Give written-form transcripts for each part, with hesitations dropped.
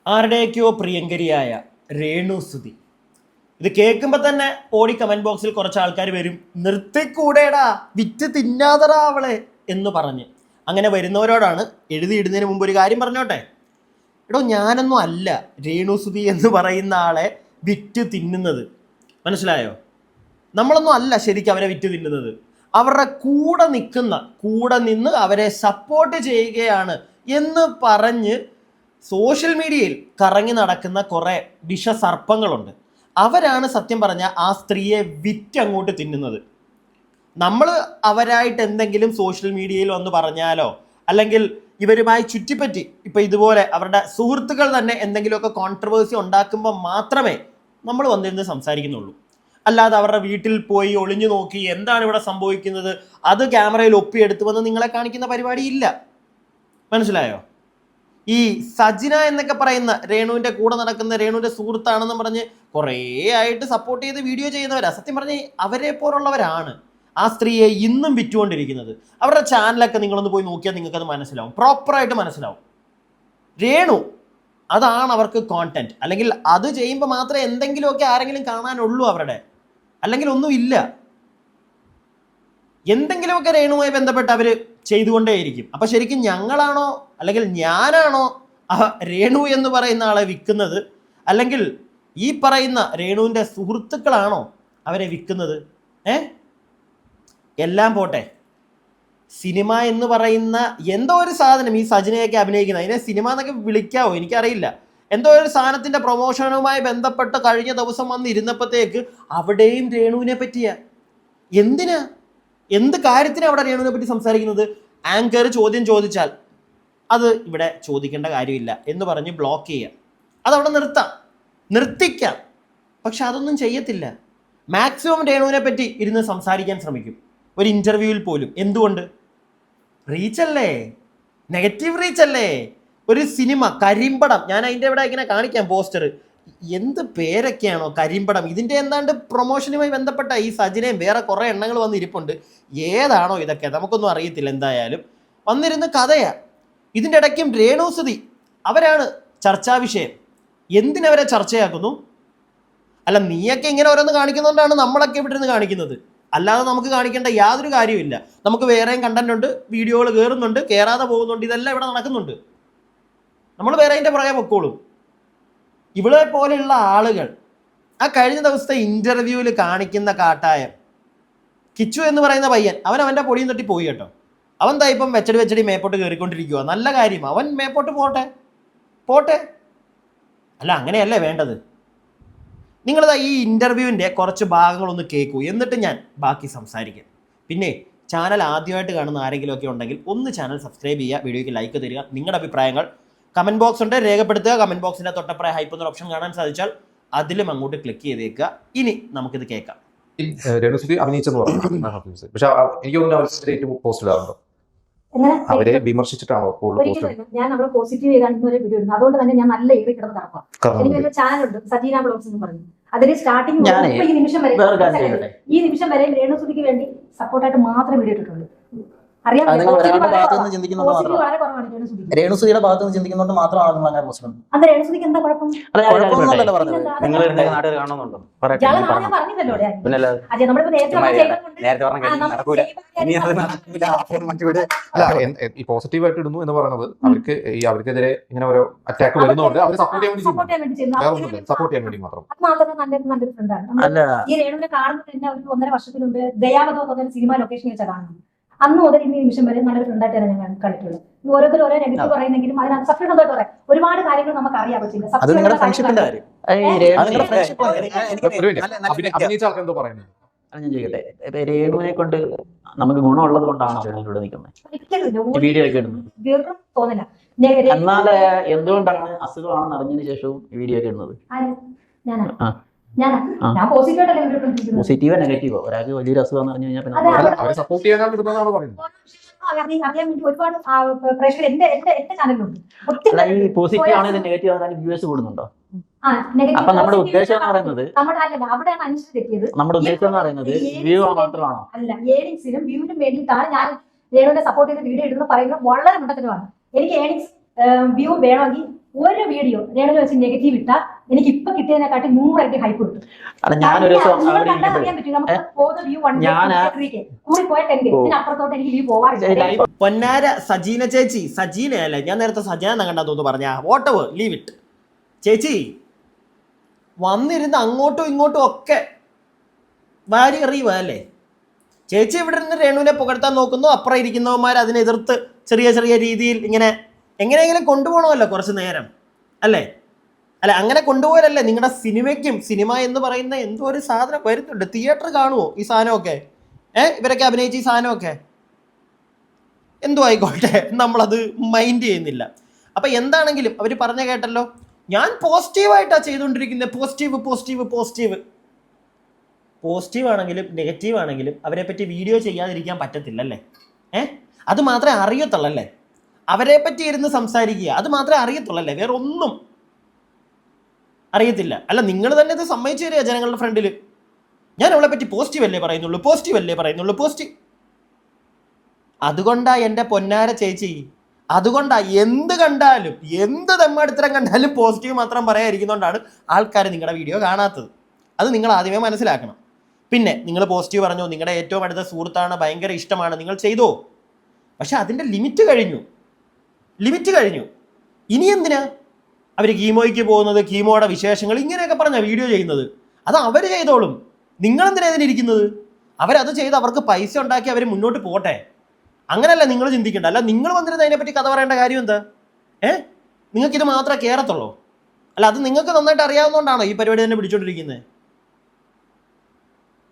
ആരുടെയൊക്കെയോ പ്രിയങ്കരിയായ രേണുസുതി. ഇത് കേൾക്കുമ്പോൾ തന്നെ ഓടി കമന്റ് ബോക്സിൽ കുറച്ച് ആൾക്കാർ വരും, നിർത്തിക്കൂടേടാ, വിറ്റ് തിന്നാതറാ അവളെ എന്ന് പറഞ്ഞ്. അങ്ങനെ വരുന്നവരോടാണ് എഴുതിയിടുന്നതിന് മുമ്പ് ഒരു കാര്യം പറഞ്ഞോട്ടെ. എടോ, ഞാനൊന്നും അല്ല രേണുസുതി എന്ന് പറയുന്ന ആളെ വിറ്റ് തിന്നുന്നത്, മനസ്സിലായോ? നമ്മളൊന്നും അല്ല ശരിക്കും അവരെ വിറ്റ് തിന്നുന്നത്. അവരുടെ കൂടെ നിന്ന് അവരെ സപ്പോർട്ട് ചെയ്യുകയാണ് എന്ന് പറഞ്ഞ് സോഷ്യൽ മീഡിയയിൽ കറങ്ങി നടക്കുന്ന കുറേ വിഷസർപ്പങ്ങളുണ്ട്. അവരാണ് സത്യം പറഞ്ഞാൽ ആ സ്ത്രീയെ വിറ്റങ്ങോട്ട് തിന്നുന്നത്. നമ്മൾ അവരായിട്ട് എന്തെങ്കിലും സോഷ്യൽ മീഡിയയിൽ വന്ന് പറഞ്ഞാലോ അല്ലെങ്കിൽ ഇവരുമായി ചുറ്റിപ്പറ്റി ഇപ്പം ഇതുപോലെ അവരുടെ സുഹൃത്തുക്കൾ തന്നെ എന്തെങ്കിലുമൊക്കെ കോൺട്രവേഴ്സി ഉണ്ടാക്കുമ്പോൾ മാത്രമേ നമ്മൾ വന്നിരുന്ന് സംസാരിക്കുന്നുള്ളൂ. അല്ലാതെ അവരുടെ വീട്ടിൽ പോയി ഒളിഞ്ഞു നോക്കി എന്താണ് ഇവിടെ സംഭവിക്കുന്നത് അത് ക്യാമറയിൽ ഒപ്പിയെടുത്ത് വന്ന് നിങ്ങളെ കാണിക്കുന്ന പരിപാടിയില്ല. മനസ്സിലായോ? ഈ സജിന എന്നൊക്കെ പറയുന്ന രേണുവിൻ്റെ കൂടെ നടക്കുന്ന രേണുവിൻ്റെ സുഹൃത്താണെന്ന് പറഞ്ഞ് കുറേ ആയിട്ട് സപ്പോർട്ട് ചെയ്ത് വീഡിയോ ചെയ്യുന്നവരാ. സത്യം പറഞ്ഞ് അവരെ പോലുള്ളവരാണ് ആ സ്ത്രീയെ ഇന്നും വിറ്റുകൊണ്ടിരിക്കുന്നത്. അവരുടെ ചാനലൊക്കെ നിങ്ങളൊന്ന് പോയി നോക്കിയാൽ നിങ്ങൾക്കത് മനസ്സിലാവും, പ്രോപ്പറായിട്ട് മനസ്സിലാവും. രേണു അതാണ് അവർക്ക് കോണ്ടന്റ്. അല്ലെങ്കിൽ അത് ചെയ്യുമ്പോൾ മാത്രമേ എന്തെങ്കിലുമൊക്കെ ആരെങ്കിലും കാണാനുള്ളൂ അവരുടെ, അല്ലെങ്കിൽ ഒന്നുമില്ല. എന്തെങ്കിലുമൊക്കെ രേണുവുമായി ബന്ധപ്പെട്ട് അവർ ചെയ്തുകൊണ്ടേയിരിക്കും. അപ്പം ശരിക്കും ഞങ്ങളാണോ അല്ലെങ്കിൽ ഞാനാണോ രേണു എന്ന് പറയുന്ന ആളെ വിൽക്കുന്നത്, അല്ലെങ്കിൽ ഈ പറയുന്ന രേണുവിൻ്റെ സുഹൃത്തുക്കളാണോ അവരെ വിൽക്കുന്നത്? എല്ലാം പോട്ടെ, സിനിമ എന്ന് പറയുന്ന എന്തോ ഒരു സാധനം, ഈ സജിനയൊക്കെ അഭിനയിക്കുന്നത്, അതിനെ സിനിമ എന്നൊക്കെ വിളിക്കാവോ എനിക്കറിയില്ല. എന്തോ ഒരു സാധനത്തിൻ്റെ പ്രൊമോഷനുമായി ബന്ധപ്പെട്ട് കഴിഞ്ഞ ദിവസം വന്നിരുന്നപ്പോഴത്തേക്ക് അവിടെയും രേണുവിനെ പറ്റിയ എന്ത് കാര്യത്തിനാണ് അവിടെ രേണുവിനെ പറ്റി സംസാരിക്കുന്നത്? ആങ്കർ ചോദ്യം ചോദിച്ചാൽ അത് ഇവിടെ ചോദിക്കേണ്ട കാര്യമില്ല എന്ന് പറഞ്ഞ് ബ്ലോക്ക് ചെയ്യുക, അതവിടെ നിർത്തിക്കാം. പക്ഷെ അതൊന്നും ചെയ്യത്തില്ല. മാക്സിമം രേണുവിനെ പറ്റി ഇരുന്ന് സംസാരിക്കാൻ ശ്രമിക്കും, ഒരു ഇൻ്റർവ്യൂവിൽ പോലും. എന്തുകൊണ്ട്? റീച്ചല്ലേ, നെഗറ്റീവ് റീച്ചല്ലേ. ഒരു സിനിമ കരിമ്പടം, ഞാൻ അതിൻ്റെ ഇവിടെ ഇങ്ങനെ കാണിക്കാം പോസ്റ്റർ, എന്ത് പേരൊക്കെയാണോ കരിമ്പടം. ഇതിൻ്റെ എന്താണ്ട് പ്രൊമോഷനുമായി ബന്ധപ്പെട്ട ഈ സജിനയും വേറെ കുറേ എണ്ണങ്ങൾ വന്നിരിപ്പുണ്ട്. ഏതാണോ ഇതൊക്കെ നമുക്കൊന്നും അറിയത്തില്ല. എന്തായാലും വന്നിരുന്ന് കഥയാ. ഇതിൻ്റെ ഇടയ്ക്കും രേണുസുതി അവരാണ് ചർച്ചാ വിഷയം. എന്തിനവരെ ചർച്ചയാക്കുന്നു? അല്ല, നീയൊക്കെ ഇങ്ങനെ ഓരോന്ന് കാണിക്കുന്നതുകൊണ്ടാണ് നമ്മളൊക്കെ ഇവിടെ ഇരുന്ന് കാണിക്കുന്നത്. അല്ലാതെ നമുക്ക് കാണിക്കേണ്ട യാതൊരു കാര്യമില്ല. നമുക്ക് വേറെയും കണ്ടന്റ് ഉണ്ട്, വീഡിയോകൾ കയറുന്നുണ്ട്, കയറാതെ പോകുന്നുണ്ട്, ഇതെല്ലാം ഇവിടെ നടക്കുന്നുണ്ട്. നമ്മൾ വേറെ അതിൻ്റെ പുറകെ പൊക്കോളും. ഇവളെ പോലെയുള്ള ആളുകൾ ആ കഴിഞ്ഞ ദിവസത്തെ ഇൻ്റർവ്യൂവിൽ കാണിക്കുന്ന കാട്ടായം. കിച്ചു എന്ന് പറയുന്ന പയ്യൻ, അവൻ്റെ പൊടിയും തട്ടി പോയി കേട്ടോ. അവൻ ദാ ഇപ്പം വെച്ചടി മേപ്പോട്ട് കയറിക്കൊണ്ടിരിക്കുക. നല്ല കാര്യം, അവൻ മേപ്പോട്ട് പോട്ടെ. അല്ല, അങ്ങനെയല്ലേ വേണ്ടത്. നിങ്ങളിതാ ഈ ഇൻ്റർവ്യൂവിൻ്റെ കുറച്ച് ഭാഗങ്ങളൊന്ന് കേൾക്കൂ, എന്നിട്ട് ഞാൻ ബാക്കി സംസാരിക്കാം. പിന്നെ ചാനൽ ആദ്യമായിട്ട് കാണുന്ന ആരെങ്കിലുമൊക്കെ ഉണ്ടെങ്കിൽ ഒന്ന് ചാനൽ സബ്സ്ക്രൈബ് ചെയ്യുക, വീഡിയോയ്ക്ക് ലൈക്ക് തരിക, നിങ്ങളുടെ അഭിപ്രായങ്ങൾ കമൻറ്റ് ബോക്സ് ഉണ്ട്, രേഖപ്പെടുത്തുക. കമൻറ്റ് ബോക്സിൻ്റെ തൊട്ടപ്പുറം ഹൈപ്പ് എന്നൊരു ഓപ്ഷൻ കാണാൻ സാധിച്ചാൽ അതിലും അങ്ങോട്ട് ക്ലിക്ക് ചെയ്തേക്കുക. ഇനി നമുക്കിത് കേൾക്കാം. രേണുസുതി അഭിനയിച്ചെന്ന് പറഞ്ഞു, പക്ഷെ എനിക്ക് തോന്നുന്നു പോസ്റ്റ് ഇടാറുണ്ടോ? അവരെ വിമർശിച്ചിട്ടാണോ ഞാൻ നമ്മളെ പോസിറ്റീവ് ചെയ്താണ് ഒരു വീഡിയോ ഇടുന്നത്. അതുകൊണ്ട് തന്നെ ഞാൻ നല്ല ഏറി കിടന്ന് കറക്കാം. എനിക്കൊരു ചാനലുണ്ട്, സജീന ബ്ലോഗ്സ് എന്ന് പറഞ്ഞു. അതിൽ സ്റ്റാർട്ടിങ് ഈ നിമിഷം വരെ രേണുസുതിക്ക് വേണ്ടി സപ്പോർട്ടായിട്ട് മാത്രമേ വീഡിയോ ഇട്ടിട്ടുള്ളൂ. രേണുസുതിയുടെ ഭാഗത്ത് നിന്ന് ചിന്തിക്കുന്നതുകൊണ്ട് മാത്രമാണ് അങ്ങനെ പ്രശ്നം. അത് രേണുസുതിക്ക് എന്താ കുഴപ്പം? പോസിറ്റീവായിട്ട് ഇടുന്നു എന്ന് പറയുന്നത് അവർക്കെതിരെ ഇങ്ങനെ ഓരോ അറ്റാക്ക് വരുന്നതുകൊണ്ട് അവരെ സപ്പോർട്ട് ചെയ്യാൻ വേണ്ടി മാത്രം. നല്ലൊരു ഫ്രണ്ടാണ്. ഈ രേണുവിനെ കാണുന്നത് തന്നെ ഒരു 1.5 വർഷത്തിന് മുമ്പ് ദയാവതോ എന്നൊരു സിനിമ ലൊക്കേഷൻ വെച്ചാൽ കാണുന്നത്. അന്ന് മുതൽ ഇന്ന് നിമിഷം വരെ നല്ലൊരു ഫ്രണ്ടായിട്ടാണ് ഞാൻ കണ്ടിട്ടുള്ളത്. ഓരോരുത്തർ ഓരോ നെഗറ്റീവ് പറയുന്നെങ്കിലും അതിനകത്ത് സത്യം എന്തായിട്ട് പറയാം, ഒരുപാട് കാര്യങ്ങൾ നമുക്ക് അറിയാൻ പറ്റില്ല. ഞാൻ ചോദിക്കട്ടെ, രേണുവിനെ കൊണ്ട് നമുക്ക് ഗുണമുള്ളത് കൊണ്ടാണ് ഇവിടെ നിൽക്കുന്നത്, വീഡിയോ ഒക്കെ ഇടുന്നത്? വെറും തോന്നില്ല. എന്നാൽ എന്തുകൊണ്ടാണ് അസുഖമാണെന്ന് അറിഞ്ഞതിന് ശേഷവും വീഡിയോ ഒക്കെ ഇടുന്നത്? പോസിറ്റീവോ നെഗറ്റീവോ? ഒരാൾക്ക് വലിയൊരു അസുഖം അറിഞ്ഞു കഴിഞ്ഞാൽ ഈ പോസിറ്റീവ് ആണെങ്കിൽ നെഗറ്റീവ് ആണെങ്കിൽ വ്യൂവേഴ്സ് കൂടുന്നുണ്ടോ? അപ്പൊ നമ്മുടെ ഉദ്ദേശം എന്ന് പറയുന്നത് വ്യൂ മാത്രമാണോ? അല്ല, ഏണിങ്സിനും വ്യൂവിനും വേണ്ടിയിട്ടാണ് ഞാൻ രേണുവിനെ സപ്പോർട്ട് ചെയ്ത് വീഡിയോ ഇടുന്നത് പറയുന്നത് വളരെ മണ്ടത്തരമാണ്. എനിക്ക് ഏണിങ്സ് വ്യൂ വേണമെങ്കിൽ ഒരു വീഡിയോ രേണുവിനെ വെച്ച് നെഗറ്റീവ് ഇട്ടാൽ എനിക്ക് ഇപ്പൊ കിട്ടിയതിനെക്കാട്ടി 100 ഹൈപ്പ് കിട്ടും. അല്ല ഞാനൊരു ദിവസം നിങ്ങൾ അവിടെ കണ്ടാൽ അറിയാൻ പറ്റും. നമുക്ക് പോകുന്ന വ്യൂ 1 കൂടി പോയ 10K, ഇതിനപ്പുറത്തോട്ട് എനിക്ക് വ്യൂ പോവാറില്ല. പൊന്നാര സജീന ചേച്ചി, സജീനയല്ലേ, ഞാൻ നേരത്തെ സജീന കണ്ടാ തോന്നുന്നു പറഞ്ഞ വോട്ടവ് ലീവ് ഇറ്റ്. ചേച്ചി വന്നിരുന്ന് അങ്ങോട്ടും ഇങ്ങോട്ടും ഒക്കെ വാരി എറിയുക അല്ലേ. ചേച്ചി ഇവിടെ നിന്ന് രേണുവിനെ പുകഴ്ത്താൻ നോക്കുന്നു, അപ്പുറം ഇരിക്കുന്നവന്മാർ അതിനെ എതിർത്ത് ചെറിയ ചെറിയ രീതിയിൽ ഇങ്ങനെ എങ്ങനെയെങ്കിലും കൊണ്ടുപോകണമല്ലോ കുറച്ച് നേരം അല്ലേ. അല്ല അങ്ങനെ കൊണ്ടുപോയാലല്ലേ നിങ്ങളുടെ സിനിമയ്ക്കും, സിനിമ എന്ന് പറയുന്ന എന്തോ ഒരു സാധനം വരുന്നുണ്ട്. തിയേറ്റർ കാണുമോ ഈ സാധനമൊക്കെ? ഇവരൊക്കെ അഭിനയിച്ച ഈ സാധനമൊക്കെ എന്തോ ആയിക്കോട്ടെ, നമ്മളത് മൈൻഡ് ചെയ്യുന്നില്ല. അപ്പം എന്താണെങ്കിലും അവർ പറഞ്ഞ കേട്ടല്ലോ, ഞാൻ പോസിറ്റീവായിട്ടാണ് ചെയ്തുകൊണ്ടിരിക്കുന്നത്. പോസിറ്റീവ് പോസിറ്റീവ് പോസിറ്റീവ് പോസിറ്റീവ് ആണെങ്കിലും നെഗറ്റീവ് ആണെങ്കിലും അവരെ പറ്റി വീഡിയോ ചെയ്യാതിരിക്കാൻ പറ്റത്തില്ലല്ലേ. അത് മാത്രമേ അറിയത്തുള്ളല്ലേ. അവരെ പറ്റി ഇരുന്ന് സംസാരിക്കുക, അത് മാത്രമേ അറിയത്തുള്ളല്ലേ, വേറെ ഒന്നും അറിയത്തില്ല. അല്ല നിങ്ങൾ തന്നെ ഇത് സമ്മതിച്ചു തരിക ജനങ്ങളുടെ ഫ്രണ്ടിൽ. ഞാൻ അവളെ പറ്റി പോസിറ്റീവ് അല്ലേ പറയുന്നുള്ളൂ, പോസിറ്റീവ് അല്ലേ പറയുന്നുള്ളൂ, പോസിറ്റീവ്. അതുകൊണ്ടാ എൻ്റെ പൊന്നാര ചേച്ചി, അതുകൊണ്ടാ എന്ത് കണ്ടാലും എന്ത് തെമ്മാടിത്തരം കണ്ടാലും പോസിറ്റീവ് മാത്രം പറയാതിരിക്കുന്നതുകൊണ്ടാണ് ആൾക്കാർ നിങ്ങളുടെ വീഡിയോ കാണാത്തത്. അത് നിങ്ങൾ ആദ്യമേ മനസ്സിലാക്കണം. പിന്നെ നിങ്ങൾ പോസിറ്റീവ് പറഞ്ഞു, നിങ്ങളുടെ ഏറ്റവും അടുത്ത സുഹൃത്താണ്, ഭയങ്കര ഇഷ്ടമാണ്, നിങ്ങൾ ചെയ്തോ. പക്ഷെ അതിൻ്റെ ലിമിറ്റ് കഴിഞ്ഞു. ഇനി എന്തിനാ അവർ കീമോയ്ക്ക് പോകുന്നത്, കീമോയുടെ വിശേഷങ്ങൾ ഇങ്ങനെയൊക്കെ പറഞ്ഞാൽ വീഡിയോ ചെയ്യുന്നത്? അത് അവർ ചെയ്തോളും. നിങ്ങളെന്തിനാ ഇതിനിരിക്കുന്നത്? അവരത് ചെയ്ത് അവർക്ക് പൈസ ഉണ്ടാക്കി അവർ മുന്നോട്ട് പോട്ടെ. അങ്ങനെയല്ല നിങ്ങൾ ചിന്തിക്കേണ്ട. അല്ല നിങ്ങൾ വന്നിരുന്ന് അതിനെപ്പറ്റി കഥ പറയേണ്ട കാര്യം എന്താ? നിങ്ങൾക്കിത് മാത്രമേ കയറത്തുള്ളൂ. അല്ല അത് നിങ്ങൾക്ക് നന്നായിട്ട് അറിയാവുന്നതുകൊണ്ടാണോ ഈ പരിപാടി തന്നെ പിടിച്ചോണ്ടിരിക്കുന്നത്?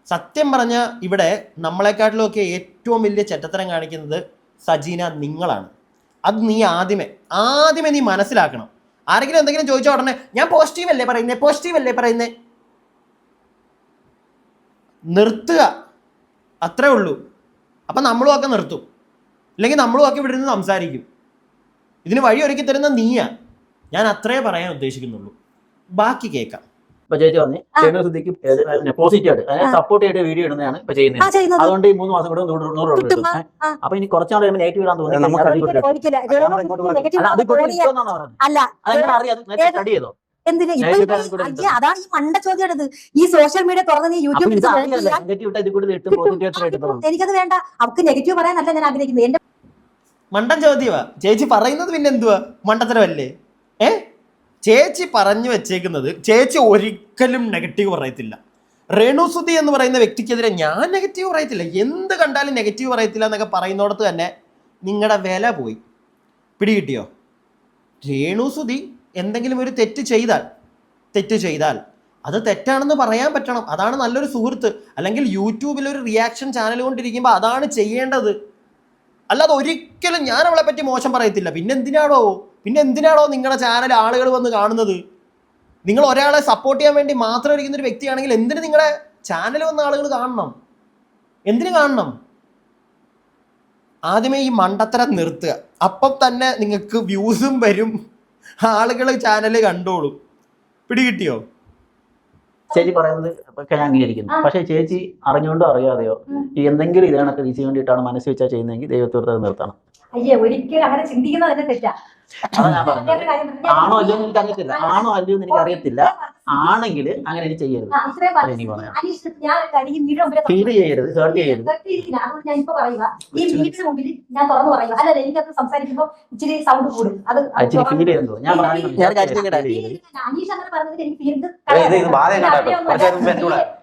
സത്യം പറഞ്ഞ ഇവിടെ നമ്മളെക്കാട്ടിലുമൊക്കെ ഏറ്റവും വലിയ ചെറ്റത്തരം കാണിക്കുന്നത് സജീന നിങ്ങളാണ്. അത് നീ ആദ്യമേ നീ മനസ്സിലാക്കണം. ആരെങ്കിലും എന്തെങ്കിലും ചോദിച്ചാൽ ഉടനെ ഞാൻ പോസിറ്റീവ് അല്ലേ പറയുന്നേ നിർത്തുക, അത്രേ ഉള്ളൂ. അപ്പം നമ്മളും ഒക്കെ നിർത്തും, ഇല്ലെങ്കിൽ നമ്മളും ഒക്കെ ഇവിടെ നിന്ന് സംസാരിക്കും. ഇതിന് വഴി ഒരുക്കി തരുന്ന നീയാ. ഞാൻ അത്രേ പറയാൻ ഉദ്ദേശിക്കുന്നുള്ളൂ, ബാക്കി കേൾക്കാം. ഇപ്പൊ ചേച്ചി പറഞ്ഞു രേണുസുധിക്ക് പോസിറ്റീവ് ആയിട്ട് അതായത് സപ്പോർട്ട് ആയിട്ട് വീഡിയോ ഇടുന്നതാണ് ഇപ്പൊ ചെയ്യുന്നത്. അതുകൊണ്ട് ഈ 3 മാസം കൂടെ 100 കിട്ടും. അപ്പൊ ഇനി കുറച്ചാൾ നെഗറ്റീവ് ഇടാൻ തോന്നുന്നു. സ്റ്റഡി ചെയ്തോ? എന്തിനാ അതാണ് ഈ മണ്ട ചോദ്യം. ഈ സോഷ്യൽ മീഡിയ തുറന്ന് യൂട്യൂബിൽ എനിക്കത് വേണ്ട. അവർക്ക് നെഗറ്റീവ് പറയാനല്ല ഞാൻ ആഗ്രഹിക്കുന്നത്. എന്റെ മണ്ടൻ ചോദ്യമാ ചേച്ചി പറയുന്നത്. പിന്നെ എന്തുവാ മണ്ടത്തരമല്ലേ? ചേച്ചി പറഞ്ഞു വെച്ചേക്കുന്നത്, ചേച്ചി ഒരിക്കലും നെഗറ്റീവ് പറയത്തില്ല. രേണുസുധി എന്ന് പറയുന്ന വ്യക്തിക്കെതിരെ ഞാൻ നെഗറ്റീവ് പറയത്തില്ല, എന്ത് കണ്ടാലും നെഗറ്റീവ് പറയത്തില്ല എന്നൊക്കെ പറയുന്നിടത്ത് തന്നെ നിങ്ങളുടെ വില പോയി. പിടികിട്ടിയോ? രേണുസുധി എന്തെങ്കിലും ഒരു തെറ്റ് ചെയ്താൽ അത് തെറ്റാണെന്ന് പറയാൻ പറ്റണം. അതാണ് നല്ലൊരു സുഹൃത്ത്. അല്ലെങ്കിൽ യൂട്യൂബിൽ ഒരു റിയാക്ഷൻ ചാനൽ കൊണ്ടിരിക്കുമ്പോൾ അതാണ് ചെയ്യേണ്ടത്. അല്ലാതെ ഒരിക്കലും ഞാൻ അവളെ പറ്റി മോശം പറയത്തില്ല. പിന്നെ എന്തിനാണോ നിങ്ങളുടെ ചാനൽ ആളുകൾ വന്ന് കാണുന്നത്? നിങ്ങൾ ഒരാളെ സപ്പോർട്ട് ചെയ്യാൻ വേണ്ടി മാത്രം ഇരിക്കുന്ന ഒരു വ്യക്തിയാണെങ്കിൽ എന്തിന് നിങ്ങളുടെ ചാനൽ വന്ന ആളുകൾ കാണണം? എന്തിനു കാണണം? ആദ്യമേ ഈ മണ്ടത്തരം നിർത്തുക. അപ്പം തന്നെ നിങ്ങൾക്ക് വ്യൂസും വരും, ആളുകൾ ചാനൽ കണ്ടോളും. പിടികിട്ടിയോ? ചേച്ചി പറയുന്നത് ഒക്കെ ഞാൻ അംഗീകരിക്കുന്നു. പക്ഷെ ചേച്ചി അറിഞ്ഞുകൊണ്ടോ അറിയാതെയോ എന്തെങ്കിലും ഇതിനൊക്കെ വീഴ്ച വേണ്ടിയിട്ടാണ് മനസ്സ് വെച്ചാൽ ചെയ്യുന്നതെങ്കിൽ ദൈവത്തോട് നിർത്തണം. അയ്യേ, ഒരിക്കലും അങ്ങനെ ചിന്തിക്കുന്നത് തന്നെ തെറ്റാ. അതാ ഞാൻ പറഞ്ഞത്. ആണോ അല്ലയോ എന്ന് എനിക്ക് അറിയത്തില്ല. ആണെങ്കിൽ അങ്ങനെ എനിക്ക് ചെയ്യരുത്. എനിക്ക് പറയാം. ഫീൽ ചെയ്യരുത്, ഹേർട്ട് ചെയ്യരുത്. ഞാൻ ഇപ്പൊ പറയുക, ഈ വീടിന് മുമ്പിൽ ഞാൻ തുറന്നു പറയുക. അല്ല, എനിക്കത് സംസാരിക്കുമ്പോൾ ഇച്ചിരി സൗണ്ട് കൂടും. അത് ഫീൽ ചെയ്യുന്നത് ഞാൻ അനീഷ് അങ്ങനെ പറഞ്ഞത് എനിക്ക് ഫീൽ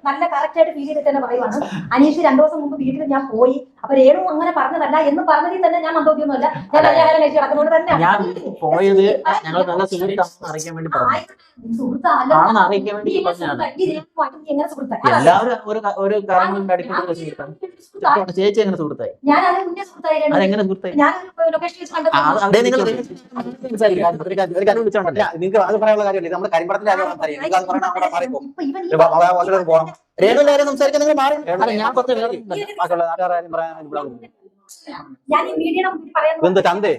നല്ല കറക്റ്റ് ആയിട്ട് ഫീൽ ചെയ്തിട്ട് തന്നെ പറയുവാണ്. അനീഷ് 2 ദിവസം മുമ്പ് വീട്ടിൽ ഞാൻ പോയി, അപ്പൊ രേണു അങ്ങനെ പറഞ്ഞതല്ല എന്ന് പറഞ്ഞതിൽ തന്നെ ഞാൻ മന്ദബുദ്ധിയൊന്നുമല്ല. ഞാൻ കല്യാണം കഴിച്ച് കിടക്കുന്നതുകൊണ്ട് തന്നെ ഞാൻ പോയത് ഞങ്ങൾ നല്ല സുഹൃത്താണെന്ന് അറിയിക്കാൻ വേണ്ടി പറഞ്ഞു. ആണെന്ന് അറിയിക്കാൻ വേണ്ടി പറഞ്ഞാണ്. എല്ലാവരും ഒരു കാര്യങ്ങളുടെ അടിപ്പെട്ട സുഹൃത്താണ്. ചേച്ചി എങ്ങനെ സുഹൃത്തായി? അതെങ്ങനെ സുഹൃത്തായി? നിങ്ങൾക്ക് അത് പറയാനുള്ള കാര്യമില്ല. നമ്മുടെ കരിമ്പടത്തിന്റെ രേണുവിന്റെ കാര്യം സംസാരിക്കാൻ നിങ്ങൾ മാറി. ഞാൻ കുറച്ച് ചന്തേ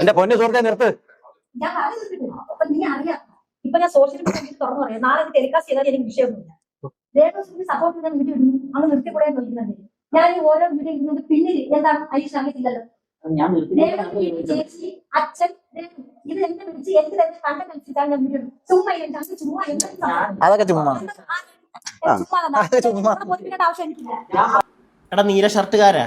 എന്റെ പൊന്നു സുഹൃത്തെ നിർത്ത്. ഇപ്പൊ ഞാൻ സോഷ്യൽ മീഡിയ തുറന്നു പറയാം. നാളെ ഇത് ടെലികാസ്റ്റ് ചെയ്താൽ എനിക്ക് വിഷയമൊന്നുമില്ല. രേണുസുധിയെ സപ്പോർട്ട് ചെയ്ത വീഡിയോ ഇടുന്നു, അങ്ങ് നിർത്തിക്കൂടെ ചോദിക്കുന്നത്. ഞാൻ ഈ ഓരോ വീഡിയോ ഇടുന്നത് പിന്നിൽ എന്താണ് അനീഷ് അറിയത്തില്ലല്ലോ. ഞാൻ ചേച്ചി അച്ഛൻ ഇത് എന്നെ വിളിച്ച് എനിക്ക് തന്നെ കണ്ടന്റ് അനുസരിച്ചാണ് ഞാൻ വീഡിയോ ചുമ്മാ ചുമ്മാ അതൊക്കെ ചുമ്മാ ആവശ്യം എനിക്കില്ല. എടാ നീല ഷർട്ടുകാരാ,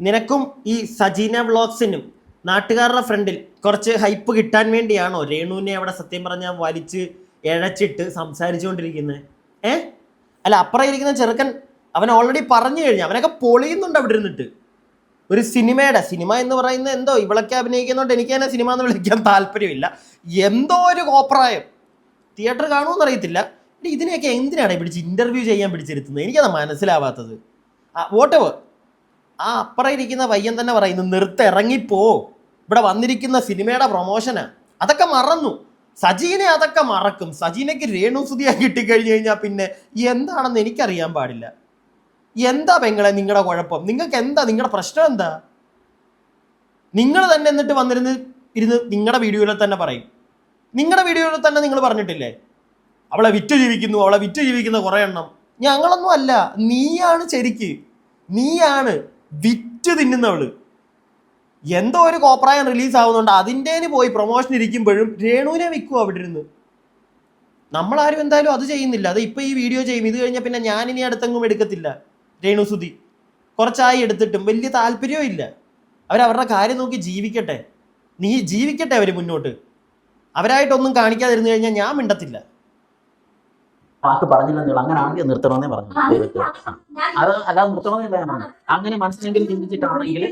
നിനക്കും ഈ സജീന വ്ളോഗ്സിനും നാട്ടുകാരുടെ ഫ്രണ്ടിൽ കുറച്ച് ഹൈപ്പ് കിട്ടാൻ വേണ്ടിയാണോ രേണുവിനെ അവിടെ സത്യം പറഞ്ഞാൽ വലിച്ച് ഇഴച്ചിട്ട് സംസാരിച്ചുകൊണ്ടിരിക്കുന്നത്? അല്ല, അപ്പുറം ഇരിക്കുന്ന ചെറുക്കൻ അവൻ ഓൾറെഡി പറഞ്ഞു കഴിഞ്ഞു, അവനൊക്കെ പൊളിയുന്നുണ്ട് അവിടെ ഇരുന്നിട്ട്. ഒരു സിനിമ എന്ന് പറയുന്നത് എന്തോ ഇവളൊക്കെ അഭിനയിക്കുന്നതുകൊണ്ട് എനിക്ക് തന്നെ സിനിമ എന്ന് വിളിക്കാൻ താല്പര്യമില്ല. എന്തോ ഒരു കോപ്രായം, തിയേറ്റർ കാണുമെന്ന് അറിയത്തില്ല. ഇതിനെയൊക്കെ എന്തിനാണ് പിടിച്ച് ഇൻ്റർവ്യൂ ചെയ്യാൻ പിടിച്ചിരുത്തുന്നത്? എനിക്കത് മനസ്സിലാവാത്തത്. വോട്ടെവർ ആ അപ്പുറം ഇരിക്കുന്ന പയ്യൻ തന്നെ പറയുന്നു, ഇറങ്ങിപ്പോ, ഇവിടെ വന്നിരിക്കുന്ന സിനിമയുടെ പ്രൊമോഷനാ. അതൊക്കെ മറന്നു. സജീനെ അതൊക്കെ മറക്കും. സജീനയ്ക്ക് രേണു സുധിയാ കിട്ടിക്കഴിഞ്ഞു കഴിഞ്ഞാൽ പിന്നെ എന്താണെന്ന് എനിക്കറിയാൻ പാടില്ല. എന്താ പെങ്ങളെ നിങ്ങളുടെ കുഴപ്പം? നിങ്ങൾക്ക് എന്താ നിങ്ങളുടെ പ്രശ്നം? എന്താ നിങ്ങൾ തന്നെ എന്നിട്ട് ഇരുന്ന് നിങ്ങളുടെ വീഡിയോയിൽ തന്നെ പറയും. നിങ്ങളുടെ വീഡിയോയിൽ തന്നെ നിങ്ങൾ പറഞ്ഞിട്ടില്ലേ അവളെ വിറ്റ് ജീവിക്കുന്ന കുറേ എണ്ണം? ഞങ്ങളൊന്നും അല്ല, നീയാണ് ശരിക്ക്, നീയാണ് വിറ്റ് തിന്നുന്നവള്. എന്തോ ഒരു കോപ്രായം റിലീസ് ആവുന്നുണ്ട്, അതിൻ്റെന് പോയി പ്രൊമോഷൻ ഇരിക്കുമ്പോഴും രേണുവിനെ വിൽക്കും അവിടെ ഇരുന്ന്. നമ്മളാരും എന്തായാലും അത് ചെയ്യുന്നില്ല. അത് ഇപ്പം ഈ വീഡിയോ ചെയ്യും, ഇത് കഴിഞ്ഞാൽ പിന്നെ ഞാനിനി അടുത്തെങ്ങും എടുക്കത്തില്ല. രേണു സുധി കുറച്ചായി എടുത്തിട്ടും വലിയ താല്പര്യവും ഇല്ല. അവരവരുടെ കാര്യം നോക്കി ജീവിക്കട്ടെ, ജീവിക്കട്ടെ അവർ മുന്നോട്ട്. അവരായിട്ടൊന്നും കാണിക്കാതിരുന്നു കഴിഞ്ഞാൽ ഞാൻ മിണ്ടത്തില്ല. വാക്ക് പറഞ്ഞില്ലെന്നുള്ള അങ്ങനെയാണെങ്കിൽ നിർത്തണമെന്നേ പറഞ്ഞു. അത് അല്ലാതെ നിർത്തണമെന്നില്ല. അങ്ങനെ മനസ്സിലെങ്കിലും ചിന്തിച്ചിട്ടാണെങ്കിൽ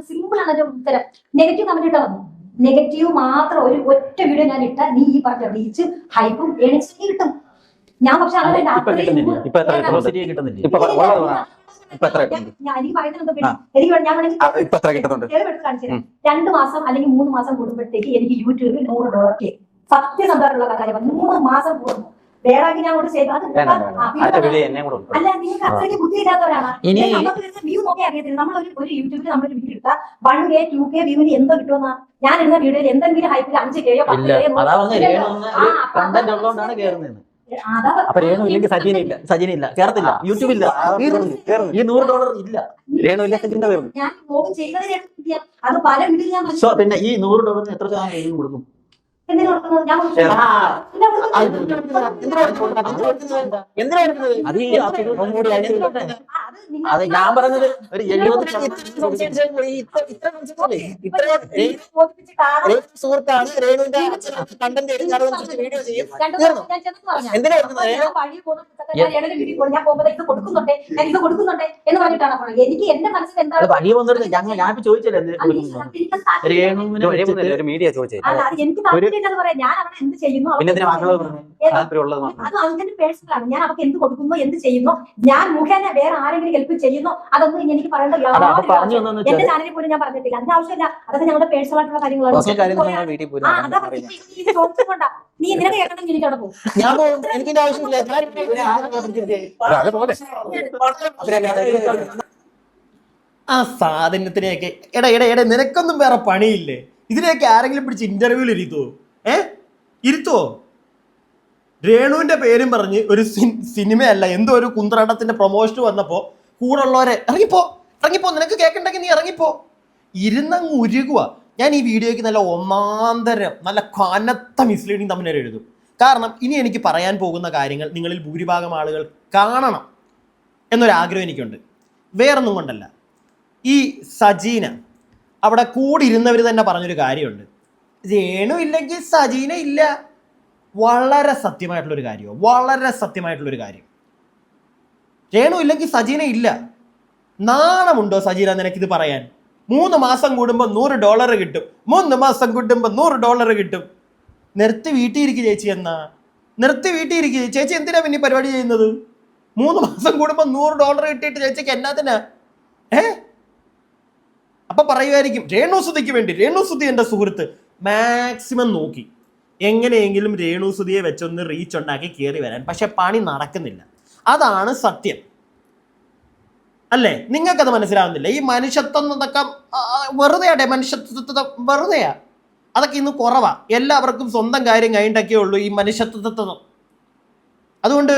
സിമ്പിൾ ആണ് ഉത്തരം. നെഗറ്റീവ് കമന്റ് ഇട്ടാ മതി. നെഗറ്റീവ് മാത്രം ഒറ്റ വീഡിയോ ഞാൻ ഇട്ട നീ ഈ പറഞ്ഞ റീച്ച് ഹൈപ്പും എണിച്ച് കിട്ടും. ഞാൻ പക്ഷെ എനിക്ക് പറയുന്നത് 2 മാസം അല്ലെങ്കിൽ 3 മാസം കൂടുമ്പോഴത്തേക്ക് എനിക്ക് യൂട്യൂബിൽ $100 സത്യസന്ധമായിട്ടുള്ള കാര്യം 3 മാസം കൂടുന്നു. വേറെ ഞാൻ കൊണ്ട് ചെയ്തു അല്ല, നിങ്ങൾക്ക് അത്രയ്ക്ക് ബുദ്ധിയില്ലാത്തവരാണ്. വ്യൂ നോക്കി അറിയത്തില്ല. നമ്മളൊരു യൂട്യൂബിൽ നമ്മളൊരു വീഡിയോ ഇട്ടാൽ 1K 2K വ്യൂവിന് എന്തോ കിട്ടുമെന്നാ ഞാൻ ഇടുന്ന വീഡിയോയിൽ എന്തെങ്കിലും ഹൈപ്പിൽ 5K 10K അപ്പൊ രേണു ഇല്ലെങ്കിൽ സജീനില്ല കേറത്തില്ല, യൂട്യൂബില്ല. ഈ $100 ഇല്ല, രേണു ഇല്ല, സജീന്റെ പേരും. പിന്നെ ഈ $100 എത്ര ശതമാനം കൊടുക്കും? അത് ഞാൻ പറഞ്ഞത് ഒരു 70 സുഹൃത്താണ് രേണുവിന്റെ കണ്ടന്റ് വീഡിയോ ചെയ്യും. എനിക്ക് എന്റെ മനസ്സിൽ എന്താണ് വഴി വന്നിട്ട് ഞാൻ ചോദിച്ചല്ലേ രേണുവിനെ ഒരു മീഡിയ ചോദിച്ചത്. ഞാൻ അവിടെ എന്ത് ചെയ്യുന്നു അത് അങ്ങനെ പേഴ്സണലാണ്. ഞാൻ അവർക്ക് എന്ത് കൊടുക്കുന്നു, എന്ത് ചെയ്യുന്നു, ഞാൻ മുഖേന വേറെ ആരെങ്കിലും ഹെൽപ്പ് ചെയ്യുന്നു, അതൊന്നും എനിക്ക് പറയേണ്ട എന്റെ ചാനലിൽ പോലും ഞാൻ പറഞ്ഞിട്ടില്ല. അതിന്റെ ആവശ്യമില്ല. അതൊക്കെ ഞങ്ങളുടെ പേഴ്സണൽ ആയിട്ടുള്ള കാര്യങ്ങളാണ്. ചോദിച്ചുകൊണ്ടാ നീ നിനക്ക് കേൾക്കണം, എനിക്ക് അവിടെ പോകും. ഞാൻ പോകും, എനിക്ക് ആവശ്യമില്ല. ആ സാധനത്തിനെയൊക്കെ എടാ നിനക്കൊന്നും വേറെ പണിയില്ലേ? ഇതിനെയൊക്കെ ആരെങ്കിലും പിടിച്ച് ഇന്റർവ്യൂവിൽ ഇരുത്തുവോ? ഇരുത്തുവോ? രേണുവിന്റെ പേരും പറഞ്ഞ് ഒരു സിനിമയല്ല എന്തോ ഒരു കുന്ത്രാട്ടത്തിന്റെ പ്രൊമോഷൻ വന്നപ്പോ കൂടെ ഉള്ളവരെ ഇറങ്ങിപ്പോ നിനക്ക് കേൾക്കണ്ടെങ്കിൽ നീ ഇറങ്ങിപ്പോ ഇരുന്നങ്ങ് ഉരുകുക. ഞാൻ ഈ വീഡിയോയ്ക്ക് നല്ല ഒന്നാന്തരം നല്ല കനത്ത മിസ്ലീഡിങ് തമ്മിൽ എഴുതും. കാരണം ഇനി എനിക്ക് പറയാൻ പോകുന്ന കാര്യങ്ങൾ നിങ്ങളിൽ ഭൂരിഭാഗം ആളുകൾ കാണണം എന്നൊരാഗ്രഹം എനിക്കുണ്ട്. വേറൊന്നും കൊണ്ടല്ല, ഈ സജീന അവിടെ കൂടിയിരുന്നവർ തന്നെ പറഞ്ഞൊരു കാര്യമുണ്ട്, രേണു ഇല്ലെങ്കിൽ സജീന ഇല്ല. വളരെ സത്യമായിട്ടുള്ളൊരു കാര്യം. രേണു ഇല്ലെങ്കിൽ സജീന ഇല്ല. നാണമുണ്ടോ സജീന നിനക്കിത് പറയാൻ? 3 മാസം കൂടുമ്പോൾ $100 കിട്ടും, 3 മാസം കൂടുമ്പോൾ $100 കിട്ടും. നിർത്തി വീട്ടിയിരിക്കും ചേച്ചി. നിർത്തി വീട്ടിയിരിക്കും ചേച്ചി. എന്തിനാ പിന്നെ പരിപാടി ചെയ്യുന്നത്? 3 മാസം കൂടുമ്പോൾ $100 കിട്ടിയിട്ട് ചേച്ചിക്ക് എന്നാത്തിനാ? അപ്പൊ പറയുമായിരിക്കും രേണു സുധിക്ക് വേണ്ടി. രേണു സുധി എൻ്റെ സുഹൃത്ത്. മാക്സിമം നോക്കി എങ്ങനെയെങ്കിലും രേണു സുധിയെ വെച്ചൊന്ന് റീച്ച് ഉണ്ടാക്കി കയറി വരാൻ. പക്ഷെ പണി നടക്കുന്നില്ല. അതാണ് സത്യം അല്ലേ? നിങ്ങൾക്കത് മനസ്സിലാവുന്നില്ല. ഈ മനുഷ്യത്വം എന്നതൊക്കെ വെറുതെയാട്ടെ. മനുഷ്യത്വം വെറുതെയാ. അതൊക്കെ ഇന്ന് കുറവാ. എല്ലാവർക്കും സ്വന്തം കാര്യം കഴിഞ്ഞിട്ടൊക്കെ ഉള്ളൂ ഈ മനുഷ്യത്വം. അതുകൊണ്ട്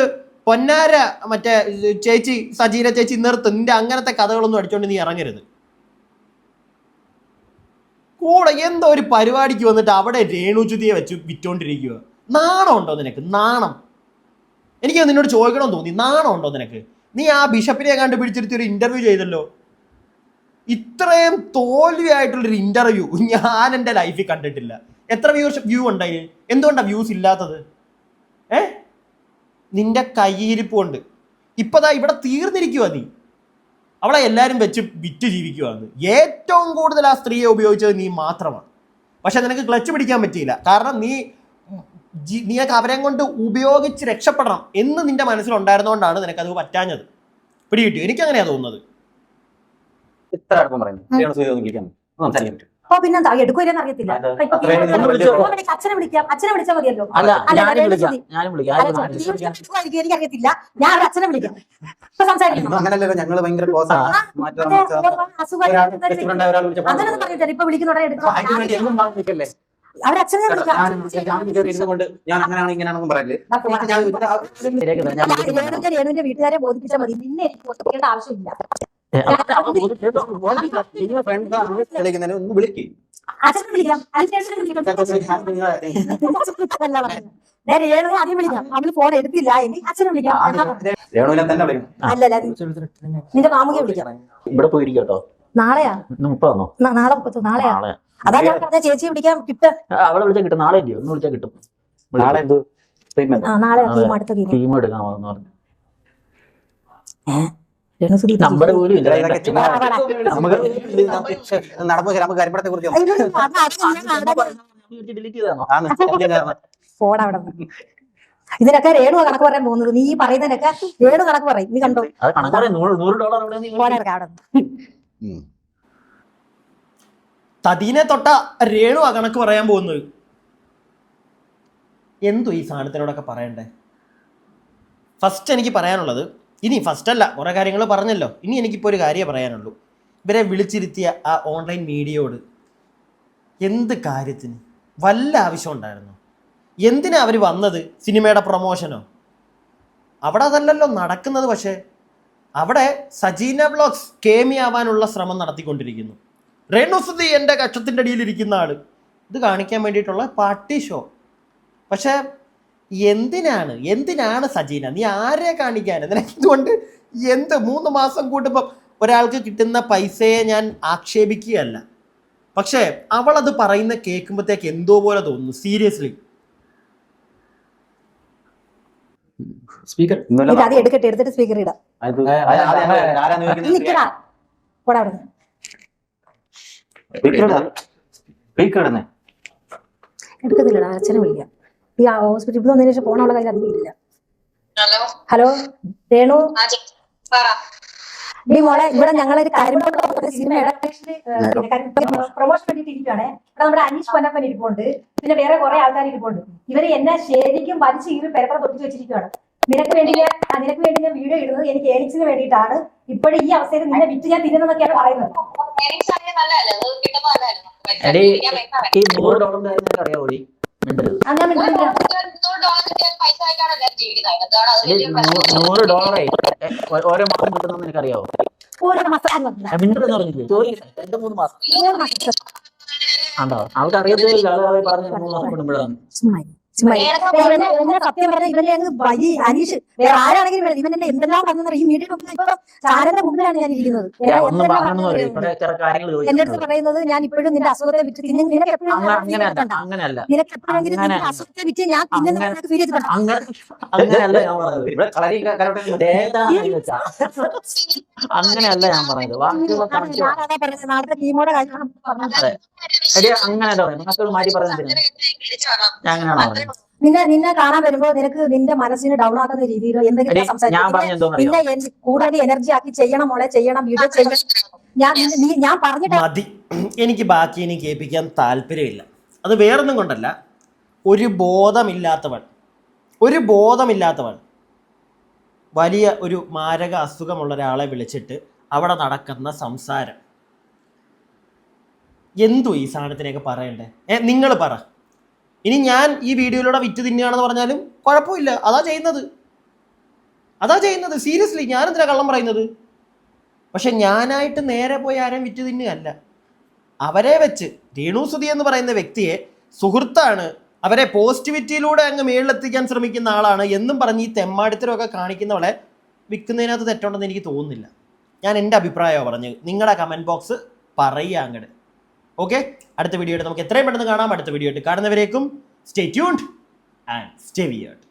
പൊന്നാര മറ്റേ ചേച്ചി സജീര ചേച്ചി നിർത്ത്, നിന്റെ അങ്ങനത്തെ കഥകളൊന്നും അടിച്ചോണ്ട് നീ ഇറങ്ങരുത്. കൂടെ എന്തോ ഒരു പരിപാടിക്ക് വന്നിട്ട് അവിടെ രേണുചുതിയെ വെച്ച് വിറ്റോണ്ടിരിക്കുക. നാണം ഉണ്ടോ നിനക്ക്? നാണം. എനിക്ക് നിന്നോട് ചോദിക്കണമെന്ന് തോന്നി, നാണം ഉണ്ടോ നിനക്ക്? നീ ആ ബിഷപ്പിനെ കണ്ടുപിടിച്ചിട്ട് ഒരു ഇന്റർവ്യൂ ചെയ്തല്ലോ. ഇത്രയും തോൽവിയായിട്ടുള്ളൊരു ഇന്റർവ്യൂ ഞാൻ എൻ്റെ ലൈഫിൽ കണ്ടിട്ടില്ല. എത്ര വ്യൂ ഉണ്ടായി? എന്തുകൊണ്ടാണ് വ്യൂസ് ഇല്ലാത്തത്? നിന്റെ കയ്യിരിപ്പുണ്ട്. ഇപ്പതാ ഇവിടെ തീർന്നിരിക്കുക. നീ അവളെ എല്ലാവരും വെച്ച് വിറ്റ് ജീവിക്കുകയാണ്. ഏറ്റവും കൂടുതൽ ആ സ്ത്രീയെ ഉപയോഗിച്ചത് നീ മാത്രമാണ്. പക്ഷെ നിനക്ക് ക്ലച്ച് പിടിക്കാൻ പറ്റിയില്ല. കാരണം നീയൊക്കെ അവരെ കൊണ്ട് ഉപയോഗിച്ച് രക്ഷപ്പെടണം എന്ന് നിന്റെ മനസ്സിലുണ്ടായിരുന്നതുകൊണ്ടാണ് നിനക്കത് പറ്റാഞ്ഞത്. പിടികിട്ടിയോ? എനിക്കങ്ങനെയാ തോന്നുന്നത്. ഇത്ര അടുപ്പം പറയുന്നു. പിന്നെന്താ എടുക്കൂലെന്ന് അറിയത്തില്ല. അച്ഛനെ വിളിച്ചാൽ മതിയല്ലോ. എനിക്കറിയത്തില്ല, ഞാൻ അച്ഛനെ വിളിക്കാം. അങ്ങനല്ലല്ലോ, ഞങ്ങള് ഭയങ്കര അങ്ങനൊന്നും പറഞ്ഞിട്ടില്ല. ഇപ്പൊ വിളിക്കുന്നോടെ എടുക്കാം. അവരച്ഛനെ രേണുവിന്റെ വീട്ടുകാരെ ബോധിപ്പിച്ചാൽ മതി. നിന്നെ എനിക്ക് ബോധിപ്പിക്കേണ്ട ആവശ്യമില്ല. ഒന്ന് വിളിക്കും. അച്ഛനെ വിളിക്കാം. രേണുവിനെ ആദ്യം വിളിക്കാം. അവള് ഫോൺ എടുത്തില്ല എങ്കിൽ അച്ഛനെ വിളിക്കാം. അല്ലല്ല, നിന്റെ മാമുകയെ വിളിക്കാം. ഇവിടെ പോയിരിക്കട്ടോ. നാളെയാ? 30 നാളെയാ? അതാ ഞാൻ പറഞ്ഞ ചേച്ചിയെ വിളിക്കാൻ കിട്ടും. അവളെ വിളിച്ചാൽ കിട്ടും. നാളെ ഇല്ലയോ? ഒന്ന് വിളിച്ചാൽ കിട്ടും. നാളെ എന്തോ നാളെ അടുത്ത ടീം എടുക്കാമെന്ന് പറഞ്ഞു. നമ്പർ പോലും ഇല്ല. കരിപ്പടത്തെ കുറിച്ച് ഇതിനൊക്കെ രേണു കണക്ക് പറയാൻ പോകുന്നത്. നീ പറയുന്നതിനൊക്കെ രേണു കണക്ക് പറയും. നീ കണ്ടോ? തതീനെ തൊട്ട രേണു ആ കണക്ക് പറയാൻ പോകുന്നത്. എന്തോ ഈ സാധനത്തിനോടൊക്കെ പറയണ്ടേ? ഫസ്റ്റ് എനിക്ക് പറയാനുള്ളത്, ഇനി ഫസ്റ്റ് അല്ല, കുറേ കാര്യങ്ങൾ പറഞ്ഞല്ലോ. ഇനി എനിക്കിപ്പോൾ ഒരു കാര്യമേ പറയാനുള്ളൂ. ഇവരെ വിളിച്ചിരുത്തിയ ആ ഓൺലൈൻ മീഡിയയോട് എന്ത് കാര്യത്തിന്? വല്ല ആവശ്യം ഉണ്ടായിരുന്നു? എന്തിനാ അവർ വന്നത്? സിനിമയുടെ പ്രൊമോഷനോ? അവിടെ അതല്ലല്ലോ നടക്കുന്നത്. പക്ഷേ അവിടെ സജീന വ്ലോഗ്സ് കേമിയാവാനുള്ള ശ്രമം നടത്തിക്കൊണ്ടിരിക്കുന്നു. രേണുസുതി എൻ്റെ കക്ഷത്തിൻ്റെ അടിയിലിരിക്കുന്ന ആള് ഇത് കാണിക്കാൻ വേണ്ടിയിട്ടുള്ള പാർട്ടി ഷോ. പക്ഷേ എന്തിനാണ് സജീന? നീ ആരെ കാണിക്കാൻ? നിനക്കിതുകൊണ്ട് 3 മാസം കൂടുമ്പം ഒരാൾക്ക് കിട്ടുന്ന പൈസയെ ഞാൻ ആക്ഷേപിക്കുകയല്ല. പക്ഷേ അവളത് പറയുന്ന കേൾക്കുമ്പോഴത്തേക്ക് എന്തോ പോലെ തോന്നുന്നു. സീരിയസ്ലി. സ്പീക്കർ എടുത്തിട്ട് സ്പീക്കർ ഇടാം. എടുക്കത്തില്ലടാ, അച്ഛനെ വിളിക്കാം. ഈ ഹോസ്പിറ്റലിൽ വന്നതിന് ശേഷം ഫോണുള്ള കയ്യിൽ അധികം ഇല്ല. ഹലോ രേണു, നീ മോളെ ഇവിടെ ഞങ്ങളൊരു കരിമ്പോട്ട് സിനിമയുടെ പ്രൊമോഷൻ വേണ്ടിട്ട് ഇരിക്കുകയാണെ. ഇവിടെ നമ്മുടെ അനീഷ് പൊന്നപ്പൻ ഇരിപ്പുണ്ട്, പിന്നെ വേറെ കുറെ ആൾക്കാർ ഇരിപ്പുണ്ട്. ഇവര് എന്നെ ശരിക്കും വലിച്ചു കീറി പേപ്പർ തൊട്ടിച്ച് വെച്ചിരിക്കുകയാണ്. നിനക്ക് വേണ്ടി ഞാൻ വീഡിയോ ഇടുന്നത് എനിക്ക് ഏണിക്സിന് വേണ്ടിയിട്ടാണ്. ഇപ്പോഴും ഈ അവസ്ഥയിൽ നിന്നെ വിറ്റ് ഞാൻ തിന്നുന്നൊക്കെയാണ് പറയുന്നത്. ഓരോ മാസം കിട്ടുന്ന എനിക്കറിയാവോ? അവർക്ക് അറിയത്തില്ല. പറഞ്ഞു 3 മാസം കൂടുമ്പോഴാണ്. സത്യം പറഞ്ഞ ഇവന്റെ വലിയ അനീഷ് വേറെ ആരാണെങ്കിലും ഇവന്റെ എന്തെല്ലാം പറഞ്ഞ ഈ മീഡിയ ചാനലിന്റെ മുമ്പിലാണ് ഞാൻ ഇരിക്കുന്നത്. എന്റെ അടുത്ത് പറയുന്നത് ഞാൻ ഇപ്പോഴും നിന്റെ അസുഖത്തെ വിറ്റ് നിനക്ക് എപ്പോഴെങ്കിലും അസുഖത്തെ വിറ്റ് ഞാൻ അങ്ങനെയല്ല ഞാൻ പറയുന്നത്. നാളത്തെ ടീമോടെ കാര്യം അങ്ങനെ മാറ്റി പറഞ്ഞില്ല. നിന്നെ കാണാൻ വരുമ്പോ നിനക്ക് നിന്റെ മനസ്സിന് ഡൗൺ ആക്കുന്ന രീതിയിൽ എന്തെങ്കിലും സംസാരിക്കും. നിന്നെ കൂടുതൽ എനർജി ആക്കി ചെയ്യണം മോളെ, ചെയ്യണം, വീഡിയോ ചെയ്യണം. ഞാൻ പറഞ്ഞിട്ട് മതി. എനിക്ക് ബാക്കി ഇനി കേൾപ്പിക്കാൻ താല്പര്യമില്ല. അത് വേറൊന്നും കൊണ്ടല്ല, ഒരു ബോധമില്ലാത്തവൻ വലിയ ഒരു മാരക അസുഖമുള്ള ഒരാളെ വിളിച്ചിട്ട് അവിടെ നടക്കുന്ന സംസാരം എന്തോ ഈ സാധനത്തിനെയൊക്കെ പറയണ്ടേ? നിങ്ങൾ പറ. ഇനി ഞാൻ ഈ വീഡിയോയിലൂടെ വിറ്റ് തിന്നുകയാണെന്ന് പറഞ്ഞാലും കുഴപ്പമില്ല, അതാ ചെയ്യുന്നത്. അതാ ചെയ്യുന്നത്. സീരിയസ്ലി, ഞാനെന്തിനാ കള്ളം പറയുന്നത്? പക്ഷെ ഞാനായിട്ട് നേരെ പോയി ആരെയും വിറ്റ് തിന്നുകയല്ല. അവരെ വെച്ച് രേണുസുതി എന്ന് പറയുന്ന വ്യക്തിയെ സുഹൃത്താണ്, അവരെ പോസിറ്റിവിറ്റിയിലൂടെ അങ്ങ് മേളിലെത്തിക്കാൻ ശ്രമിക്കുന്ന ആളാണ് എന്നും പറഞ്ഞ് ഈ തെമ്മാടിത്തരമൊക്കെ കാണിക്കുന്നവളെ വിൽക്കുന്നതിനകത്ത് തെറ്റുണ്ടെന്ന് എനിക്ക് തോന്നുന്നില്ല. ഞാൻ എൻ്റെ അഭിപ്രായമാണ് പറഞ്ഞത്. നിങ്ങളുടെ കമൻറ്റ് ബോക്സ് പറയുക അങ്ങോട്ട്. ഓക്കെ, അടുത്ത വീഡിയോ ആയിട്ട് നമുക്ക് എത്രയും പെട്ടെന്ന് കാണാം. അടുത്ത വീഡിയോ ആയിട്ട് കാണുന്നവരേക്കും stay tuned and stay weird.